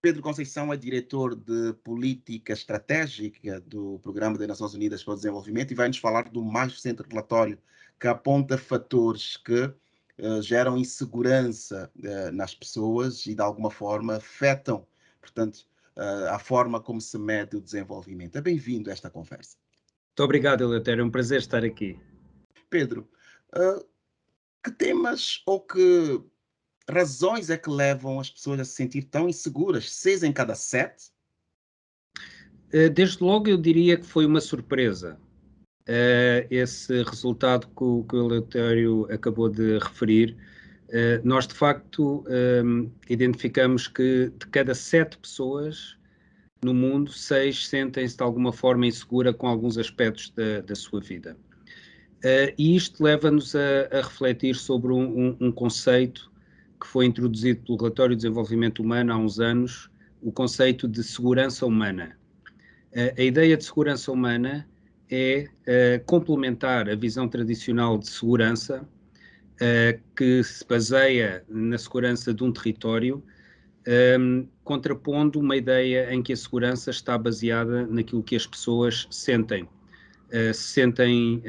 Pedro Conceição é diretor de política estratégica do Programa das Nações Unidas para o Desenvolvimento e vai nos falar do mais recente relatório que aponta fatores que geram insegurança nas pessoas e, de alguma forma, afetam, portanto, a forma como se mede o desenvolvimento. É bem-vindo a esta conversa. Muito obrigado, Eleutério. É um prazer estar aqui. Pedro, que temas ou que razões é que levam as pessoas a se sentir tão inseguras? 6 em cada 7? Desde logo eu diria que foi uma surpresa esse resultado que o Eleutério acabou de referir. Nós, de facto, identificamos que de cada 7 pessoas no mundo, 6 sentem-se de alguma forma insegura com alguns aspectos da sua vida. E isto leva-nos a refletir sobre um conceito que foi introduzido pelo Relatório de Desenvolvimento Humano há uns anos, o conceito de segurança humana. A ideia de segurança humana é complementar a visão tradicional de segurança, que se baseia na segurança de um território, contrapondo uma ideia em que a segurança está baseada naquilo que as pessoas sentem. Se sentem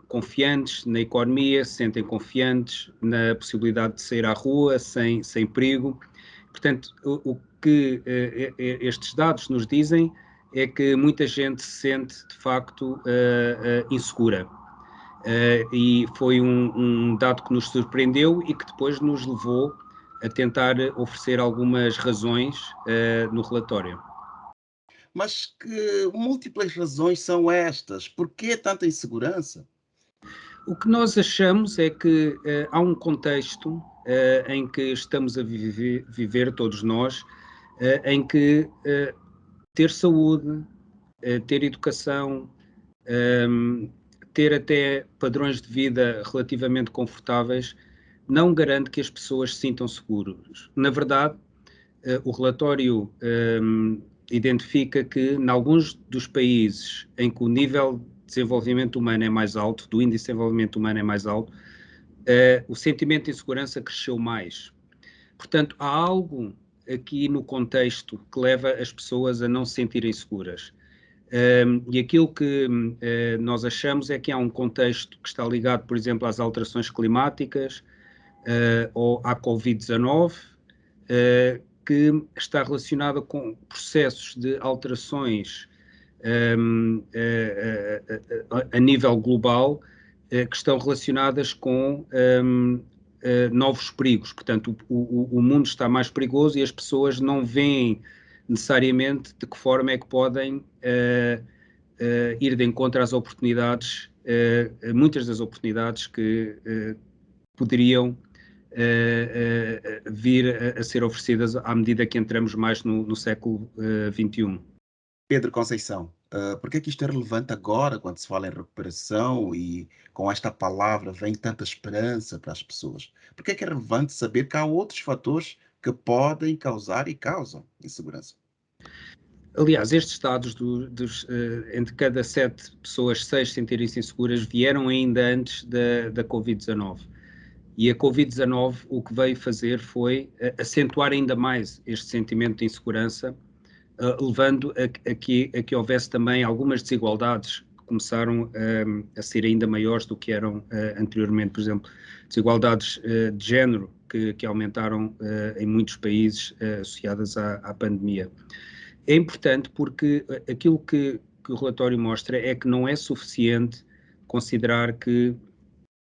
confiantes na economia, se sentem confiantes na possibilidade de sair à rua sem perigo. Portanto, o que estes dados nos dizem é que muita gente se sente, de facto, insegura. E foi um dado que nos surpreendeu e que depois nos levou a tentar oferecer algumas razões no relatório. Mas que múltiplas razões são estas? Por que tanta insegurança? O que nós achamos é que há um contexto em que estamos a viver todos nós, em que ter saúde, ter educação, ter até padrões de vida relativamente confortáveis, não garante que as pessoas se sintam seguras. Na verdade, o relatório identifica que, em alguns dos países em que o nível de desenvolvimento humano é mais alto, do índice de desenvolvimento humano é mais alto, o sentimento de insegurança cresceu mais. Portanto, há algo aqui no contexto que leva as pessoas a não se sentirem seguras. E aquilo que nós achamos é que há um contexto que está ligado, por exemplo, às alterações climáticas ou à Covid-19, que está relacionada com processos de alterações a nível global que estão relacionadas com novos perigos. Portanto, o mundo está mais perigoso e as pessoas não veem necessariamente de que forma é que podem ir de encontro às oportunidades, muitas das oportunidades que poderiam vir a ser oferecidas à medida que entramos mais no século XXI. Pedro Conceição, por que isto é relevante agora, quando se fala em recuperação e com esta palavra vem tanta esperança para as pessoas? Por que é relevante saber que há outros fatores que podem causar e causam insegurança? Aliás, estes dados entre cada 7 pessoas, 6 sentirem-se inseguras, vieram ainda antes da Covid-19. E a Covid-19 o que veio fazer foi acentuar ainda mais este sentimento de insegurança, levando a que houvesse também algumas desigualdades que começaram a ser ainda maiores do que eram anteriormente. Por exemplo, desigualdades de género que aumentaram em muitos países associadas à pandemia. É importante porque aquilo que o relatório mostra é que não é suficiente considerar que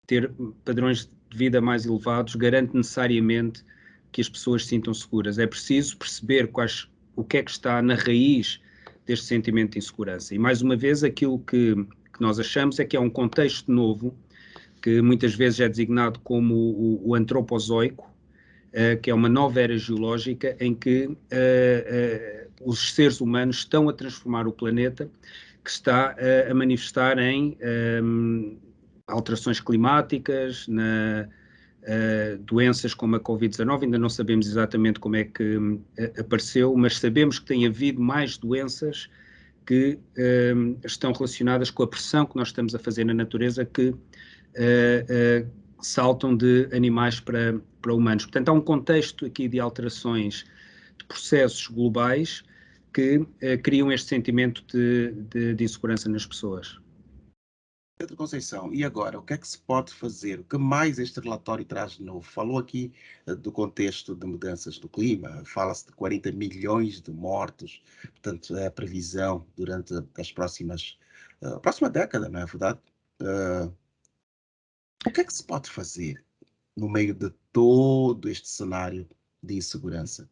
ter padrões de vida mais elevados garante necessariamente que as pessoas se sintam seguras. É preciso perceber o que é que está na raiz deste sentimento de insegurança. E, mais uma vez, aquilo que nós achamos é que é um contexto novo, que muitas vezes é designado como o antropozoico, que é uma nova era geológica em que os seres humanos estão a transformar o planeta, que está a manifestar em alterações climáticas, doenças como a Covid-19, ainda não sabemos exatamente como é que apareceu, mas sabemos que tem havido mais doenças que estão relacionadas com a pressão que nós estamos a fazer na natureza, que saltam de animais para humanos. Portanto, há um contexto aqui de alterações de processos globais que criam este sentimento de insegurança nas pessoas. Pedro Conceição, e agora, o que é que se pode fazer? O que mais este relatório traz de novo? Falou aqui do contexto de mudanças do clima, fala-se de 40 milhões de mortos, portanto, é a previsão durante as próxima década, não é verdade? O que é que se pode fazer no meio de todo este cenário de insegurança?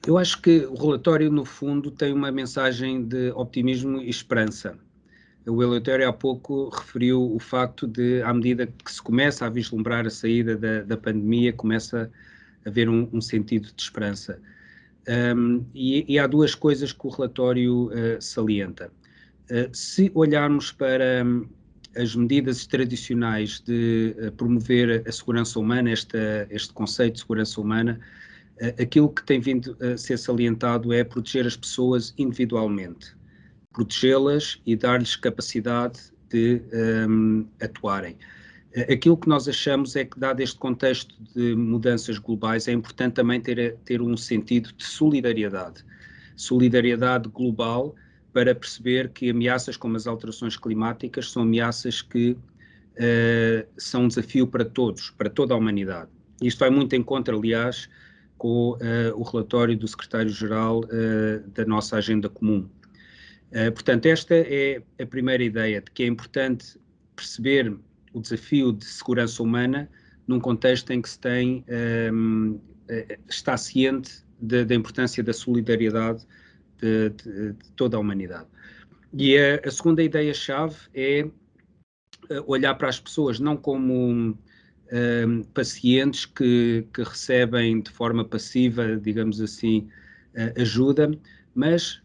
Eu acho que o relatório, no fundo, tem uma mensagem de optimismo e esperança. O Eleutério há pouco referiu o facto de, à medida que se começa a vislumbrar a saída da pandemia, começa a haver um sentido de esperança. E há duas coisas que o relatório salienta. Se olharmos para as medidas tradicionais de promover a segurança humana, este conceito de segurança humana, aquilo que tem vindo a ser salientado é proteger as pessoas individualmente, protegê-las e dar-lhes capacidade de atuarem. Aquilo que nós achamos é que, dado este contexto de mudanças globais, é importante também ter um sentido de solidariedade. Solidariedade global, para perceber que ameaças como as alterações climáticas são ameaças que são um desafio para todos, para toda a humanidade. Isto vai muito em contra, aliás, com o relatório do secretário-geral da nossa agenda comum. Portanto, esta é a primeira ideia, de que é importante perceber o desafio de segurança humana num contexto em que se está ciente da importância da solidariedade de toda a humanidade. E a segunda ideia-chave é olhar para as pessoas não como pacientes que recebem de forma passiva, digamos assim, ajuda, mas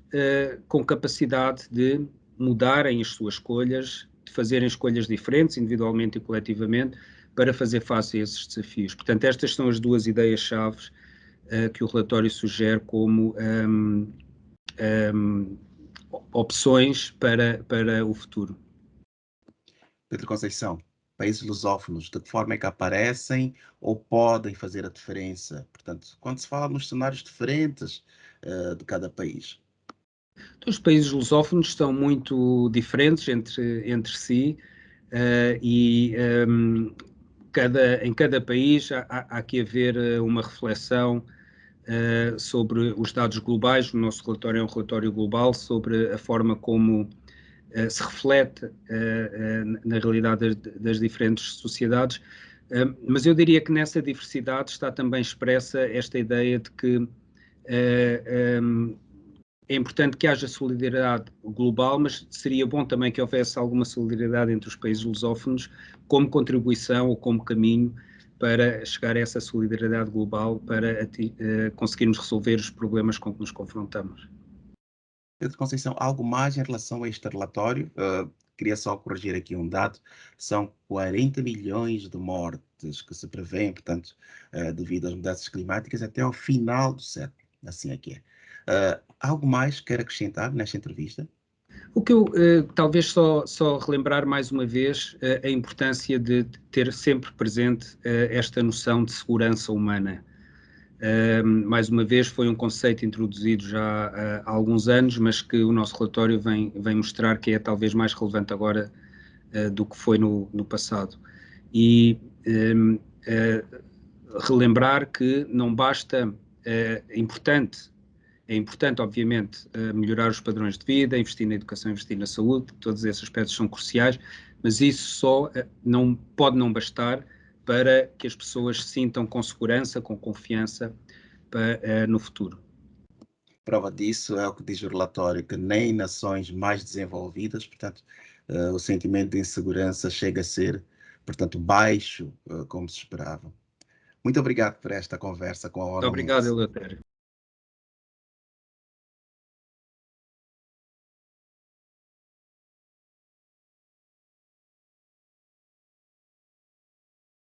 com capacidade de mudarem as suas escolhas, de fazerem escolhas diferentes, individualmente e coletivamente, para fazer face a esses desafios. Portanto, estas são as duas ideias-chave que o relatório sugere como opções para o futuro. Pedro Conceição, países lusófonos, de que forma é que aparecem ou podem fazer a diferença? Portanto, quando se fala nos cenários diferentes de cada país. Os países lusófonos são muito diferentes entre si e em cada país há que haver uma reflexão sobre os dados globais. O nosso relatório é um relatório global sobre a forma como se reflete na realidade das diferentes sociedades, mas eu diria que nessa diversidade está também expressa esta ideia de que é importante que haja solidariedade global, mas seria bom também que houvesse alguma solidariedade entre os países lusófonos como contribuição ou como caminho para chegar a essa solidariedade global, para conseguirmos resolver os problemas com que nos confrontamos. Pedro Conceição, algo mais em relação a este relatório? Queria só corrigir aqui um dado, são 40 milhões de mortes que se prevêem, portanto, devido às mudanças climáticas até ao final do século, assim é que é. Algo mais quer acrescentar nesta entrevista? O que eu talvez só relembrar mais uma vez a importância de ter sempre presente esta noção de segurança humana. Mais uma vez, foi um conceito introduzido já há alguns anos, mas que o nosso relatório vem mostrar que é talvez mais relevante agora do que foi no passado. E relembrar que não basta, é importante, obviamente, melhorar os padrões de vida, investir na educação, investir na saúde, todos esses aspectos são cruciais, mas isso só pode não bastar para que as pessoas se sintam com segurança, com confiança no futuro. Prova disso é o que diz o relatório, que nem nações mais desenvolvidas, portanto, o sentimento de insegurança chega a ser, portanto, baixo, como se esperava. Muito obrigado por esta conversa com a ONU Muito obrigado, News. Eleutério.